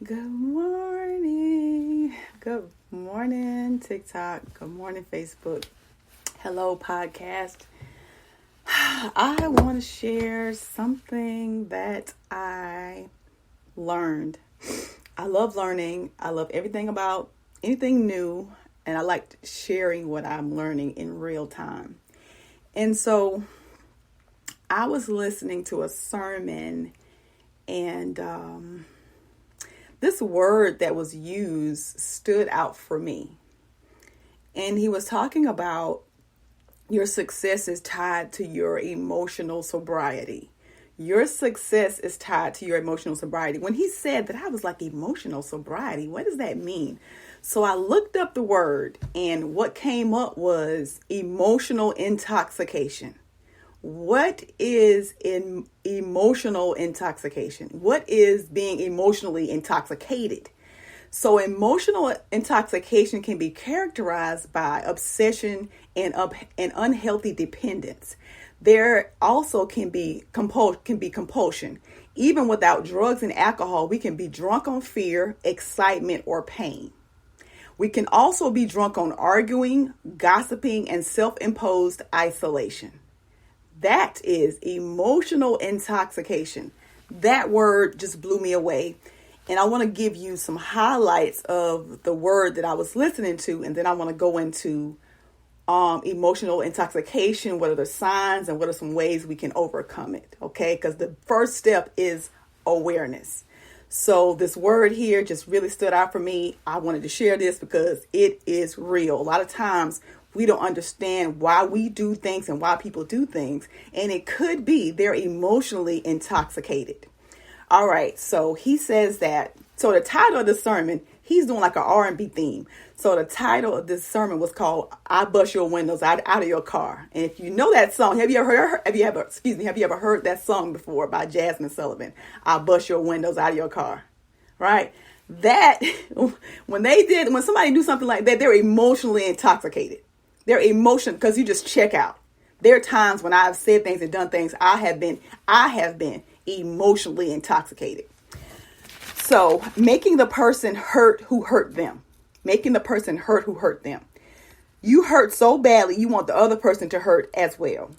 Good morning. Good morning, TikTok. Good morning, Facebook. Hello, podcast. I want to share something that I learned. I love learning. I love everything about anything new, and I like sharing what I'm learning in real time. And so I was listening to a sermon, and this word that was used stood out for me. And he was talking about your success is tied to your emotional sobriety. Your success is tied to your emotional sobriety. When he said that, I was like, emotional sobriety? What does that mean? So I looked up the word, and what came up was emotional intoxication. What is emotional intoxication? What is being emotionally intoxicated? So emotional intoxication can be characterized by obsession and unhealthy dependence. There also can be compulsion. Even without drugs and alcohol, we can be drunk on fear, excitement, or pain. We can also be drunk on arguing, gossiping, and self-imposed isolation. That is emotional intoxication. That word just blew me away. And I want to give you some highlights of the word that I was listening to. And then I want to go into emotional intoxication. What are the signs and what are some ways we can overcome it? Okay, because the first step is awareness. So this word here just really stood out for me. I wanted to share this because it is real. A lot of times we don't understand why we do things and why people do things. And it could be they're emotionally intoxicated. All right. So he says that. So the title of the sermon, he's doing like an R&B theme. So the title of this sermon was called "I Bust Your Windows Out of Your Car." And if you know that song, have you ever heard that song before by Jasmine Sullivan? "I Bust Your Windows Out of Your Car." Right? That when somebody do something like that, they're emotionally intoxicated. They're emotional because you just check out. There are times when I've said things and done things. I have been emotionally intoxicated. So making the person hurt who hurt them. Making the person hurt who hurt them. You hurt so badly, you want the other person to hurt as well.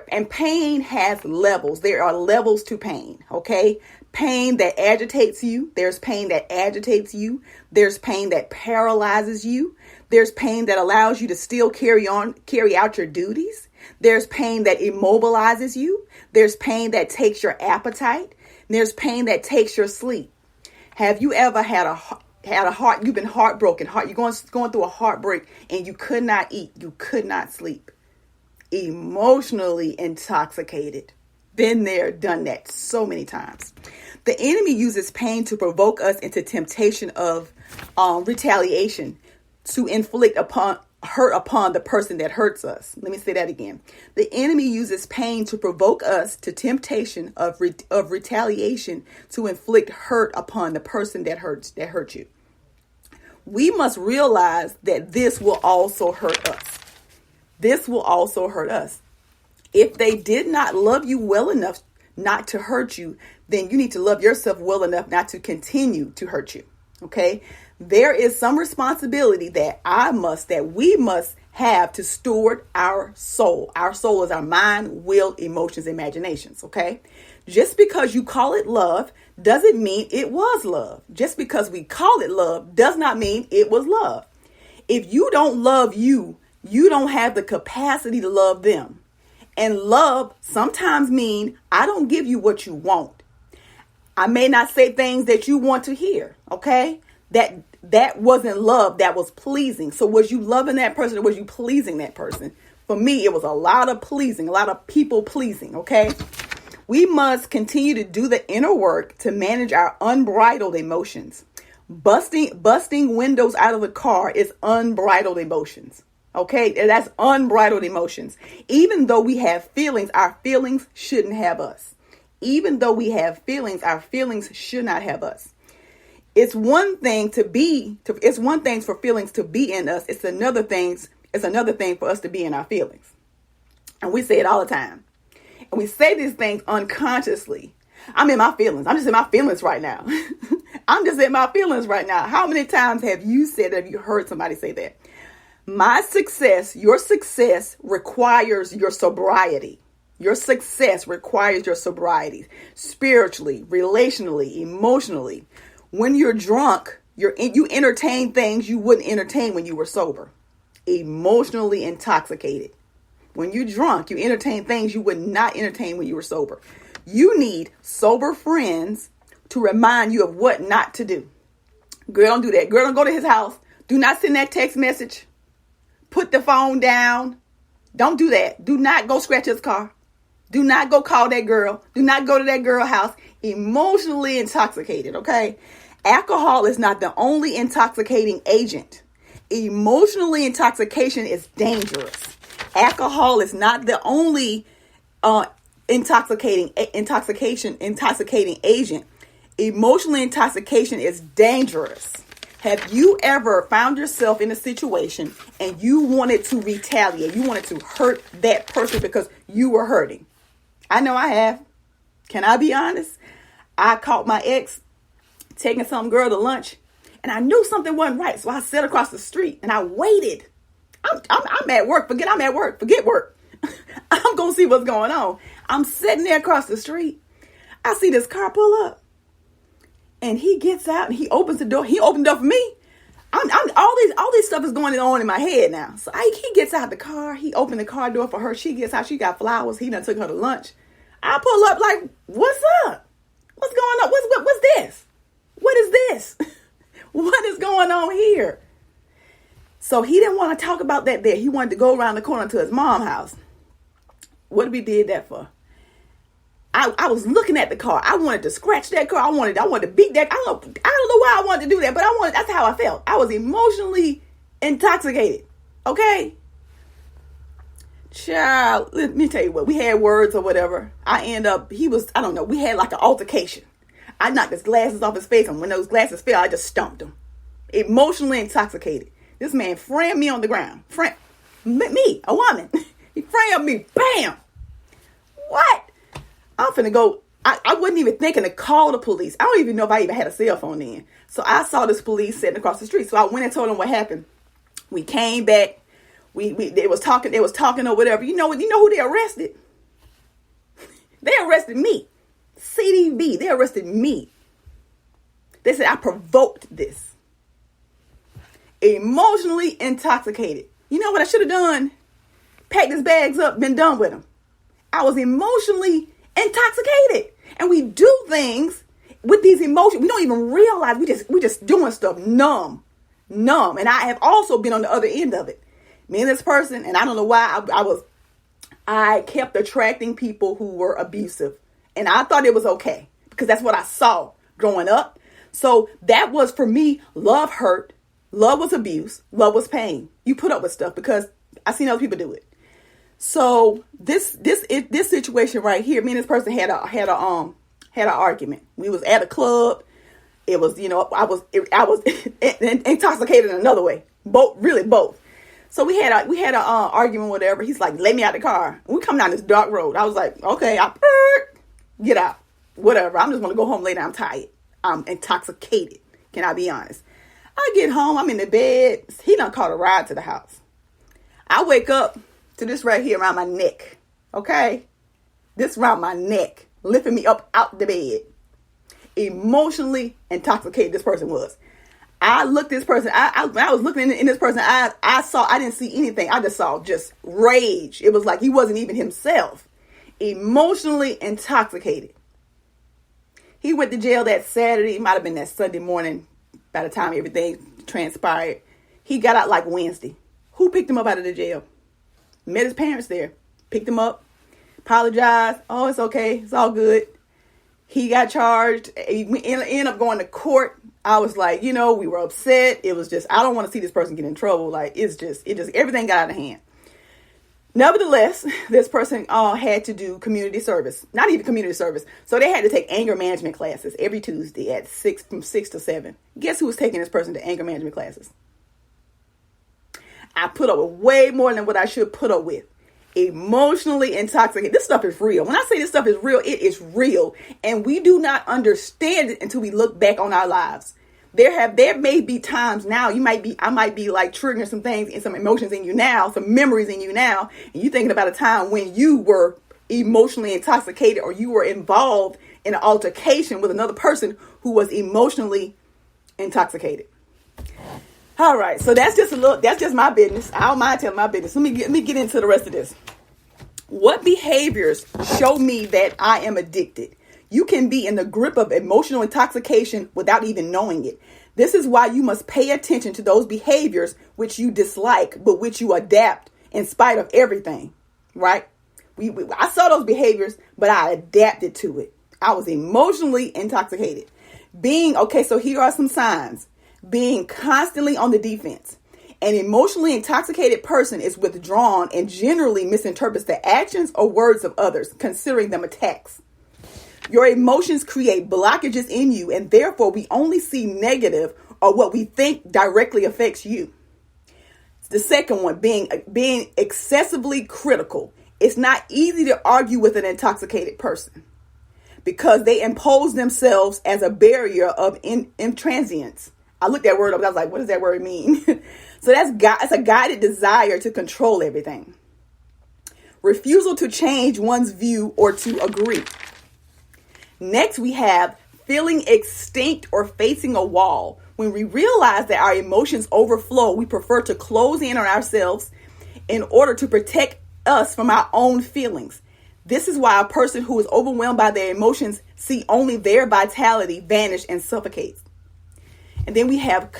And pain has levels. There are levels to pain, okay? Pain that agitates you. There's pain that agitates you. There's pain that paralyzes you. There's pain that allows you to still carry out your duties. There's pain that immobilizes you. There's pain that takes your appetite. There's pain that takes your sleep. Have you ever had a heart? You've been heartbroken. You're going through a heartbreak and you could not eat. You could not sleep. Emotionally intoxicated. Been there, done that so many times. The enemy uses pain to provoke us into temptation of retaliation, to inflict hurt upon the person that hurts us. Let me say that again. The enemy uses pain to provoke us to temptation of retaliation, to inflict hurt upon the person that hurt you. We must realize that this will also hurt us. This will also hurt us. If they did not love you well enough not to hurt you, then you need to love yourself well enough not to continue to hurt you. Okay? There is some responsibility that we must have to steward our soul. Our soul is our mind, will, emotions, imaginations. Okay? Just because you call it love doesn't mean it was love. Just because we call it love does not mean it was love. If you don't love you, you don't have the capacity to love them. And love sometimes mean I don't give you what you want. I may not say things that you want to hear. Okay? That wasn't love. That was pleasing. So was you loving that person or was you pleasing that person? For me, it was a lot of pleasing, a lot of people pleasing. Okay? We must continue to do the inner work to manage our unbridled emotions. Busting windows out of the car is unbridled emotions. Okay, that's unbridled emotions. Even though we have feelings, our feelings shouldn't have us. Even though we have feelings, our feelings should not have us. It's one thing it's one thing for feelings to be in us. It's another thing for us to be in our feelings. And we say it all the time. And we say these things unconsciously. I'm in my feelings. I'm just in my feelings right now. I'm just in my feelings right now. How many times have you said that? Have you heard somebody say that? My success, your success requires your sobriety. Your success requires your sobriety. Spiritually, relationally, emotionally. When you're drunk, you entertain things you wouldn't entertain when you were sober. Emotionally intoxicated. When you're drunk, you entertain things you would not entertain when you were sober. You need sober friends to remind you of what not to do. Girl, don't do that. Girl, don't go to his house. Do not send that text message. Put the phone down. Don't do that. Do not go scratch his car. Do not go call that girl. Do not go to that girl's house. Emotionally intoxicated, okay? Alcohol is not the only intoxicating agent. Emotionally intoxication is dangerous. Alcohol is not the only intoxicating agent. Emotionally intoxication is dangerous. Have you ever found yourself in a situation and you wanted to retaliate? You wanted to hurt that person because you were hurting? I know I have. Can I be honest? I caught my ex taking some girl to lunch and I knew something wasn't right. So I sat across the street and I waited. I'm at work. I'm at work. Forget work. I'm going to see what's going on. I'm sitting there across the street. I see this car pull up. And he gets out and he opens the door. He opened up for me. All this stuff is going on in my head now. So he gets out the car. He opened the car door for her. She gets out. She got flowers. He done took her to lunch. I pull up like, what's up? What's going on? What's this? What is this? What is going on here? So he didn't want to talk about that there. He wanted to go around the corner to his mom's house. What did we did that for? I was looking at the car. I wanted to scratch that car. I wanted to beat that. I don't know why I wanted to do that, but that's how I felt. I was emotionally intoxicated. Okay? Child, let me tell you what. We had words or whatever. We had like an altercation. I knocked his glasses off his face, and when those glasses fell, I just stomped him. Emotionally intoxicated. This man framed me on the ground. Me, a woman. He framed me. Bam! What? I'm finna go. I wasn't even thinking to call the police. I don't even know if I even had a cell phone then. So I saw this police sitting across the street. So I went and told them what happened. We came back. They was talking or whatever. You know who they arrested? They arrested me. CDB. They arrested me. They said I provoked this. Emotionally intoxicated. You know what I should have done? Packed his bags up, been done with him. I was emotionally intoxicated. And we do things with these emotions. We don't even realize we just doing stuff numb. And I have also been on the other end of it. Me and this person, and I don't know why I kept attracting people who were abusive. And I thought it was okay because that's what I saw growing up. So that was for me, love hurt. Love was abuse. Love was pain. You put up with stuff because I seen other people do it. So this situation right here, me and this person had an argument. We was at a club. It was, I was intoxicated in another way. Both. So we had an argument, whatever. He's like, let me out the car. We come down this dark road. I was like, okay, get out, whatever. I'm just gonna go home later. I'm tired. I'm intoxicated. Can I be honest? I get home. I'm in the bed. He done caught a ride to the house. I wake up to this right here around my neck. Okay? This around my neck. Lifting me up out the bed. Emotionally intoxicated this person was. I looked this person. I was looking in this person. I didn't see anything. I just saw just rage. It was like he wasn't even himself. Emotionally intoxicated. He went to jail that Saturday. It might have been that Sunday morning by the time everything transpired. He got out like Wednesday. Who picked him up out of the jail? Met his parents there. Picked him up. Apologized. Oh, it's okay. It's all good. He got charged. He ended up going to court. I was like, we were upset. It was just, I don't want to see this person get in trouble. Like, it just, everything got out of hand. Nevertheless, this person had to do community service. Not even community service. So they had to take anger management classes every Tuesday at from 6 to 7. Guess who was taking this person to anger management classes? I put up with way more than what I should put up with. Emotionally intoxicated. This stuff is real. When I say this stuff is real, it is real. And we do not understand it until we look back on our lives. There may be times now I might be like triggering some things and some emotions in you now, some memories in you now, and you thinking about a time when you were emotionally intoxicated or you were involved in an altercation with another person who was emotionally intoxicated. All right, so that's just my business. I don't mind telling my business. Let me get into the rest of this. What behaviors show me that I am addicted? You can be in the grip of emotional intoxication without even knowing it. This is why you must pay attention to those behaviors which you dislike, but which you adapt in spite of everything, right? I saw those behaviors, but I adapted to it. I was emotionally intoxicated. So here are some signs. Being constantly on the defense. An emotionally intoxicated person is withdrawn and generally misinterprets the actions or words of others, considering them attacks. Your emotions create blockages in you, and therefore we only see negative or what we think directly affects you. The second one, being excessively critical. It's not easy to argue with an intoxicated person because they impose themselves as a barrier of intransience. I looked that word up and I was like, what does that word mean? So it's a guided desire to control everything. Refusal to change one's view or to agree. Next, we have feeling extinct or facing a wall. When we realize that our emotions overflow, we prefer to close in on ourselves in order to protect us from our own feelings. This is why a person who is overwhelmed by their emotions see only their vitality vanish and suffocates. And then we have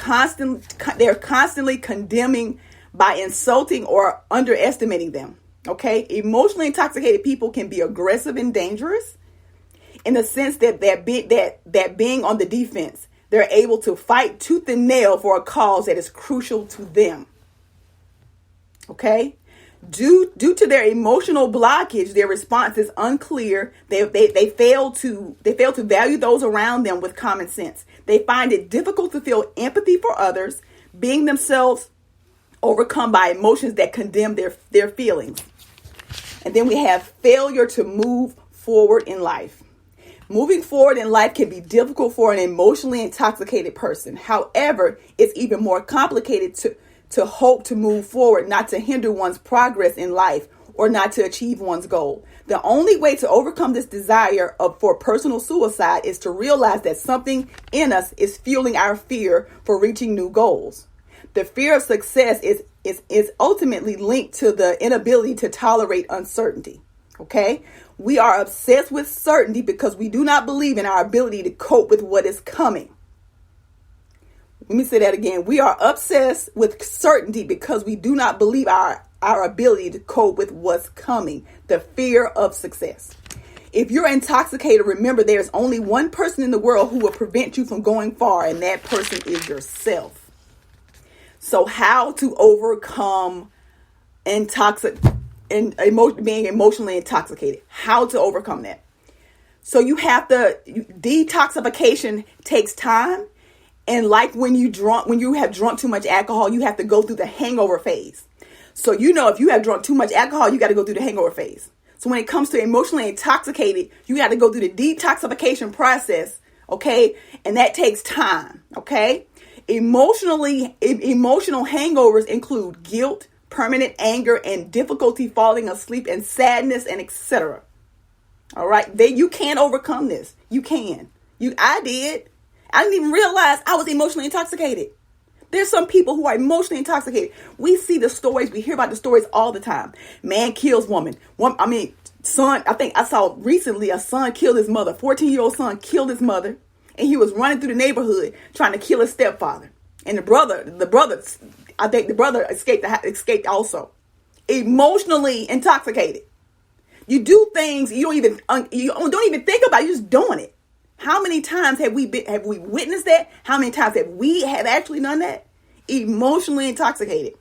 they're constantly condemning by insulting or underestimating them. Okay. Emotionally intoxicated people can be aggressive and dangerous in the sense that being on the defense, they're able to fight tooth and nail for a cause that is crucial to them. Okay. Due to their emotional blockage, their response is unclear. They fail to value those around them with common sense. They find it difficult to feel empathy for others, being themselves overcome by emotions that condemn their feelings. And then we have failure to move forward in life. Moving forward in life can be difficult for an emotionally intoxicated person. However, it's even more complicated to hope to move forward, not to hinder one's progress in life or not to achieve one's goal. The only way to overcome this desire for personal suicide is to realize that something in us is fueling our fear for reaching new goals. The fear of success is ultimately linked to the inability to tolerate uncertainty. Okay? We are obsessed with certainty because we do not believe in our ability to cope with what is coming. Let me say that again. We are obsessed with certainty because we do not believe our ability to cope with what's coming. The fear of success. If you're intoxicated, remember there's only one person in the world who will prevent you from going far, and that person is yourself. So how to overcome being emotionally intoxicated? How to overcome that? So you have to, detoxification takes time. And like when you have drunk too much alcohol, you have to go through the hangover phase. So, if you have drunk too much alcohol, you got to go through the hangover phase. So when it comes to emotionally intoxicated, you got to go through the detoxification process. Okay. And that takes time. Okay. Emotional hangovers include guilt, permanent anger, and difficulty falling asleep, and sadness, and etc. All right. You can overcome this. You can. I did. I didn't even realize I was emotionally intoxicated. There's some people who are emotionally intoxicated. We see the stories. We hear about the stories all the time. Man kills woman. Son, I think I saw recently a son killed his mother. 14-year-old son killed his mother. And he was running through the neighborhood trying to kill his stepfather. And I think the brother escaped also. Emotionally intoxicated. You do things you don't even think about. You're just doing it. How many times have we witnessed that? How many times have we actually done that? Emotionally intoxicated.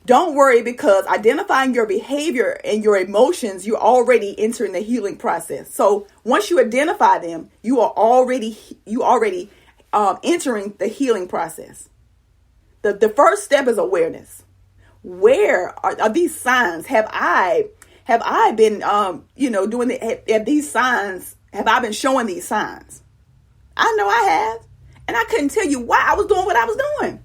Don't worry, because identifying your behavior and your emotions, you're already entering the healing process. So once you identify them, you are already entering the healing process. The first step is awareness. Where are these signs? Have I been, doing have these signs? Have I been showing these signs? I know I have. And I couldn't tell you why I was doing what I was doing.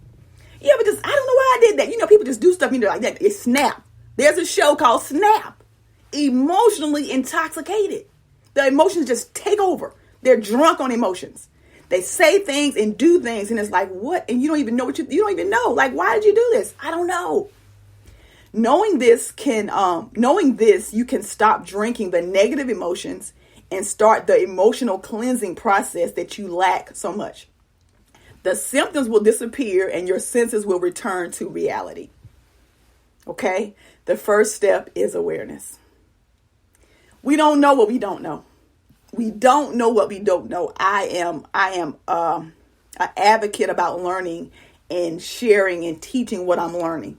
Yeah, but I don't know why I did that. People just do stuff, like that. It snap. There's a show called Snap. Emotionally intoxicated. The emotions just take over. They're drunk on emotions. They say things and do things, and it's like, what? And you don't even know you don't even know. Like, why did you do this? I don't know. Knowing this, you can stop drinking the negative emotions and start the emotional cleansing process that you lack so much. The symptoms will disappear and your senses will return to reality. Okay? The first step is awareness. We don't know what we don't know. We don't know what we don't know. I am an advocate about learning and sharing and teaching what I'm learning.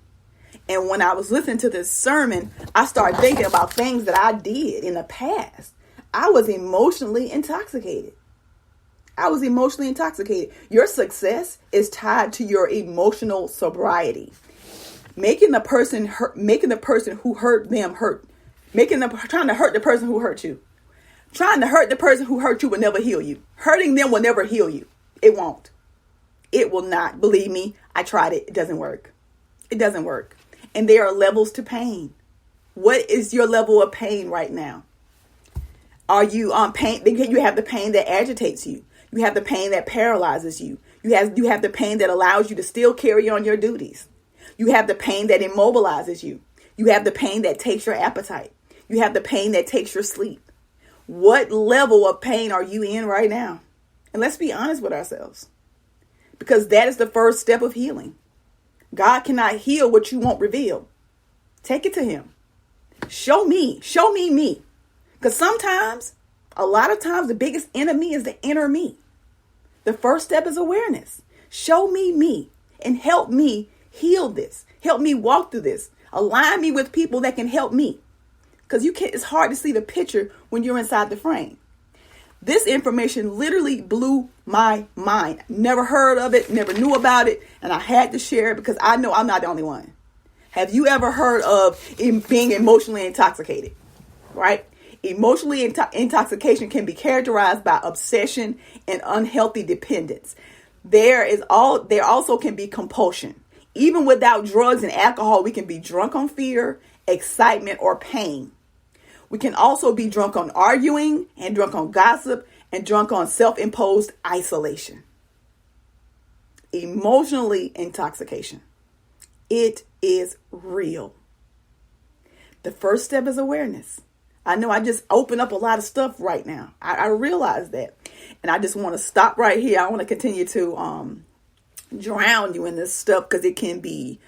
And when I was listening to this sermon, I started thinking about things that I did in the past. I was emotionally intoxicated. Your success is tied to your emotional sobriety. Trying to hurt the person who hurt you. Trying to hurt the person who hurt you will never heal you. Hurting them will never heal you. It won't. It will not. Believe me, I tried it. It doesn't work. And there are levels to pain. What is your level of pain right now? Are you on pain? You have the pain that agitates you. You have the pain that paralyzes you. You have the pain that allows you to still carry on your duties. You have the pain that immobilizes you. You have the pain that takes your appetite. You have the pain that takes your sleep. What level of pain are you in right now? And let's be honest with ourselves, because that is the first step of healing. God cannot heal what you won't reveal. Take it to him. Show me me. Because a lot of times, the biggest enemy is the inner me. The first step is awareness. Show me and help me heal this. Help me walk through this. Align me with people that can help me. Because it's hard to see the picture when you're inside the frame. This information literally blew my mind. Never heard of it, never knew about it, and I had to share it because I know I'm not the only one. Have you ever heard of being emotionally intoxicated? Right? Emotionally intoxication can be characterized by obsession and unhealthy dependence. There also can be compulsion. Even without drugs and alcohol, we can be drunk on fear, excitement, or pain. We can also be drunk on arguing and drunk on gossip and drunk on self-imposed isolation. Emotionally intoxication. It is real. The first step is awareness. I know I just opened up a lot of stuff right now. I realize that. And I just want to stop right here. I want to continue to drown you in this stuff because it can be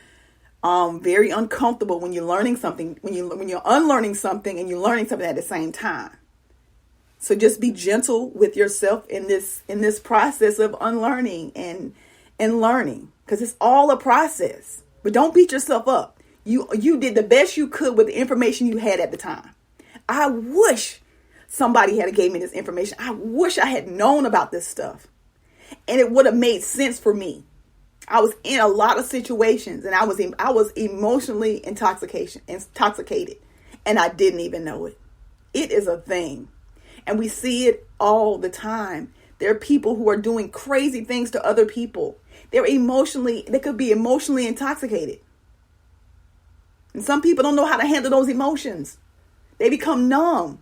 very uncomfortable when you're learning something, when you're unlearning something and you're learning something at the same time. So just be gentle with yourself in this process of unlearning and learning, because it's all a process. But don't beat yourself up. You did the best you could with the information you had at the time. I wish somebody had gave me this information. I wish I had known about this stuff, and it would have made sense for me. I was in a lot of situations and I was emotionally intoxicated, and I didn't even know it. It is a thing. And we see it all the time. There are people who are doing crazy things to other people. They could be emotionally intoxicated. And some people don't know how to handle those emotions. They become numb.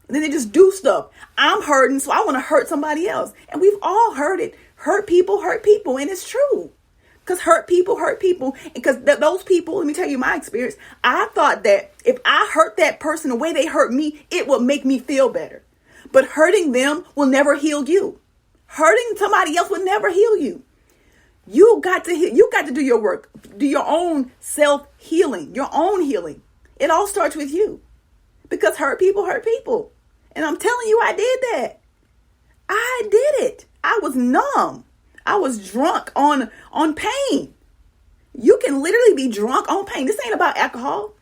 And then they just do stuff. I'm hurting, so I want to hurt somebody else. And we've all heard it. Hurt people. And it's true. Because hurt people. Because those people, let me tell you my experience. I thought that if I hurt that person the way they hurt me, it will make me feel better. But hurting them will never heal you. Hurting somebody else will never heal you. You got to do your work. Do your own self-healing, your own healing. It all starts with you. Because hurt people. And I'm telling you, I did that. I did it. I was numb. I was drunk on pain. You can literally be drunk on pain. This ain't about alcohol.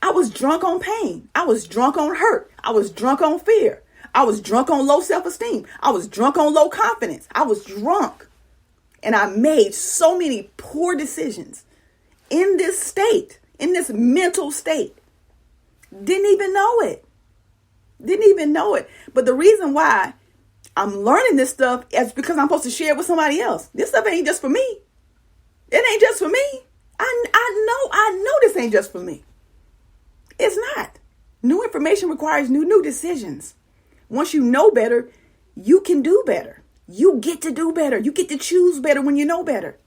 I was drunk on pain. I was drunk on hurt. I was drunk on fear. I was drunk on low self-esteem. I was drunk on low confidence. I was drunk. And I made so many poor decisions in this state, in this mental state. Didn't even know it. But the reason why I'm learning this stuff is because I'm supposed to share it with somebody else. This stuff ain't just for me. It ain't just for me. I know this ain't just for me. It's not. New information requires new decisions. Once you know better, you can do better. You get to do better. You get to choose better when you know better.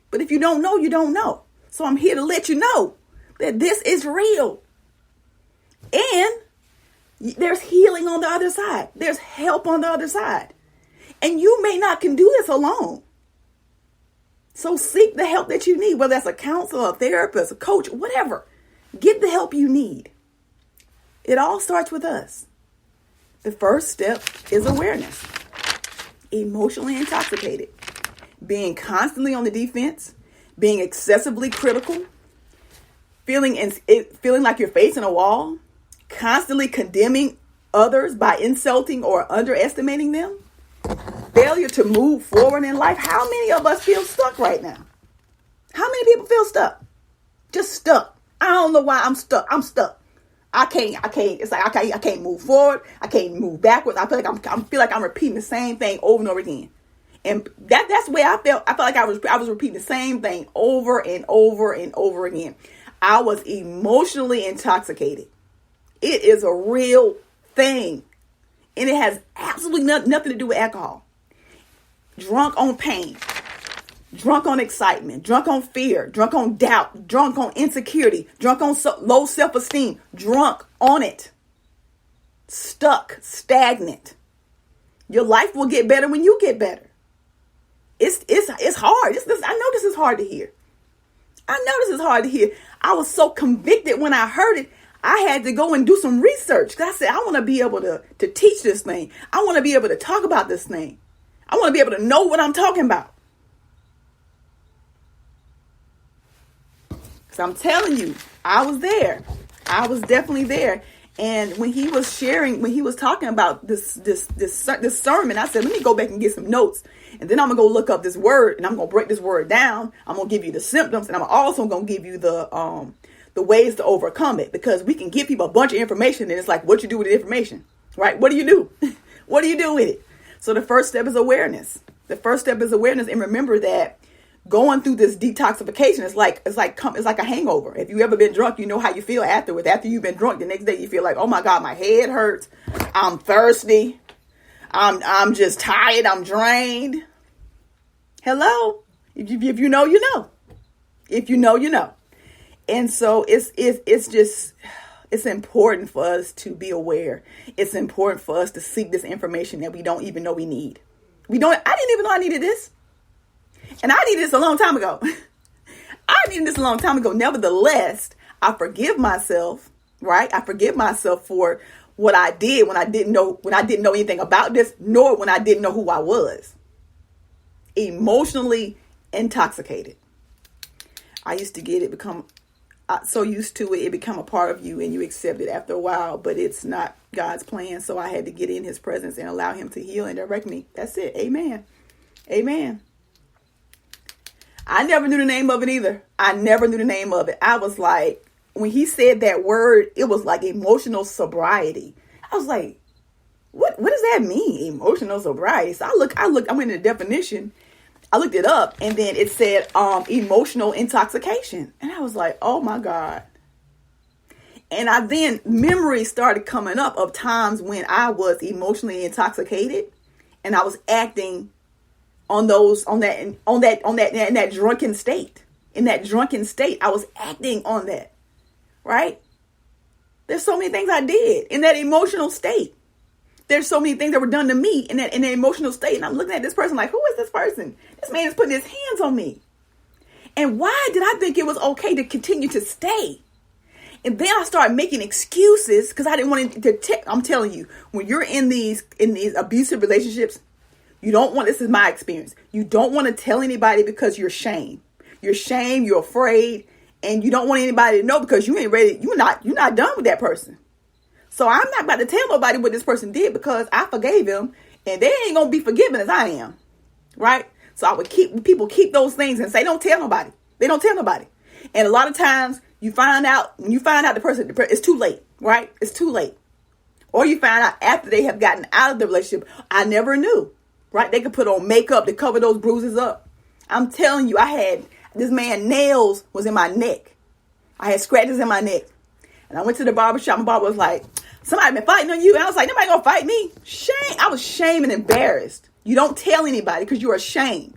But if you don't know, you don't know. So I'm here to let you know that this is real. And there's healing on the other side. There's help on the other side. And you may not can do this alone. So seek the help that you need, whether that's a counselor, a therapist, a coach, whatever. Get the help you need. It all starts with us. The first step is awareness. Emotionally intoxicated. Being constantly on the defense. Being excessively critical. Feeling like you're facing a wall. Constantly condemning others by insulting or underestimating them. Failure to move forward in life. How many of us feel stuck right now? How many people feel stuck? Just stuck. I don't know why I'm stuck. I'm stuck. I can't. It's like I can't move forward. I can't move backwards. I feel like I'm repeating the same thing over and over again. And that's the way I felt. I felt like I was repeating the same thing over and over and over again. I was emotionally intoxicated. It is a real thing. And it has absolutely nothing to do with alcohol. Drunk on pain. Drunk on excitement. Drunk on fear. Drunk on doubt. Drunk on insecurity. Drunk on low self-esteem. Drunk on it. Stuck. Stagnant. Your life will get better when you get better. It's hard. I know this is hard to hear. I was so convicted when I heard it. I had to go and do some research. I said, I want to be able to teach this thing. I want to be able to talk about this thing. I want to be able to know what I'm talking about. Because I'm telling you, I was there. I was definitely there. And when he was talking about this sermon, I said, let me go back and get some notes. And then I'm going to go look up this word and I'm going to break this word down. I'm going to give you the symptoms and I'm also going to give you the ways to overcome it, because we can give people a bunch of information and it's like, what you do with the information, right? What do you do? What do you do with it? So the first step is awareness. And remember that going through this detoxification is like a hangover. If you ever been drunk, you know how you feel afterwards. After you've been drunk, the next day you feel like, oh my God, my head hurts. I'm thirsty. I'm just tired. I'm drained. Hello. If you know, you know. If you know, you know. And so it's important for us to be aware. It's important for us to seek this information that we don't even know we need. I didn't even know I needed this. And I needed this a long time ago. Nevertheless, I forgive myself, right? I forgive myself for what I did when I didn't know anything about this, nor when I didn't know who I was. Emotionally intoxicated. I used to get it so used to it become a part of you and you accept it after a while, but it's not God's plan. So I had to get in his presence and allow him to heal and direct me. That's it. Amen. I never knew the name of it either. I was like, when he said that word, it was like emotional sobriety. I was like, what does that mean? Emotional sobriety. So I went in the definition. I looked it up and then it said emotional intoxication. And I was like, oh my God. And then memories started coming up of times when I was emotionally intoxicated and I was acting in that drunken state. In that drunken state, I was acting on that. Right? There's so many things I did in that emotional state. There's so many things that were done to me in that emotional state. And I'm looking at this person like, who is this person? This man is putting his hands on me. And why did I think it was okay to continue to stay? And then I started making excuses because I didn't want to. I'm telling you, when you're in these abusive relationships, you don't want, this is my experience. You don't want to tell anybody because you're ashamed. You're afraid, and you don't want anybody to know because you ain't ready. You're not done with that person. So I'm not about to tell nobody what this person did because I forgave him and they ain't going to be forgiven as I am. Right? So I would keep those things and say, don't tell nobody. They don't tell nobody. And a lot of times when you find out the person, it's too late, right? It's too late. Or you find out after they have gotten out of the relationship, I never knew, right? They could put on makeup to cover those bruises up. I'm telling you, I had this man, nails was in my neck. I had scratches in my neck. And I went to the barbershop. My barber was like, somebody been fighting on you. And I was like, nobody gonna fight me. Shame. I was shamed and embarrassed. You don't tell anybody because you're ashamed.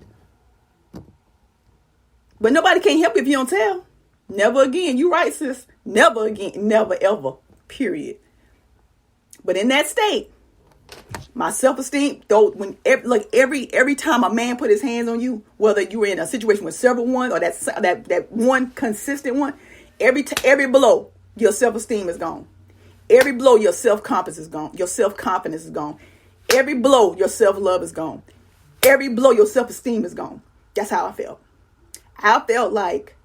But nobody can help you if you don't tell. Never again. You right, sis. Never again. Never, ever. Period. But in that state, my self-esteem, though, every time a man put his hands on you, whether you were in a situation with several ones or that one consistent one, every blow, your self-esteem is gone. Every blow, your self-confidence is gone. Your self-confidence is gone. Every blow, your self-love is gone. Every blow, your self-esteem is gone. That's how I felt. I felt like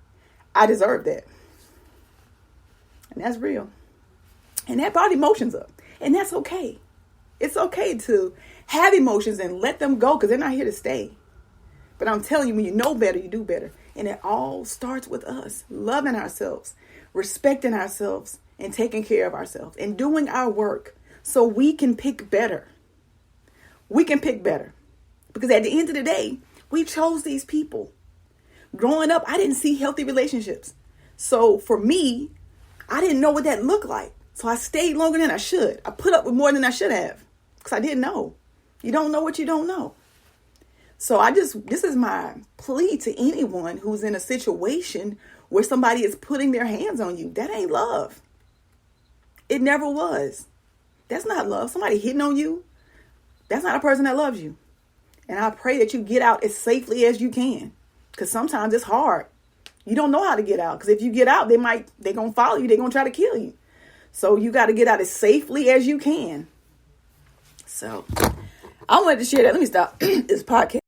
I deserved that. And that's real. And that brought emotions up. And that's okay. It's okay to have emotions and let them go because they're not here to stay. But I'm telling you, when you know better, you do better. And it all starts with us loving ourselves, respecting ourselves, and taking care of ourselves and doing our work so we can pick better. We can pick better. Because at the end of the day, we chose these people. Growing up, I didn't see healthy relationships. So for me, I didn't know what that looked like. So I stayed longer than I should. I put up with more than I should have because I didn't know. You don't know what you don't know. So this is my plea to anyone who's in a situation where somebody is putting their hands on you. That ain't love. It never was. That's not love. Somebody hitting on you, that's not a person that loves you. And I pray that you get out as safely as you can because sometimes it's hard. You don't know how to get out because if you get out, they're going to follow you. They're going to try to kill you. So you got to get out as safely as you can. So I wanted to share that. Let me stop this podcast.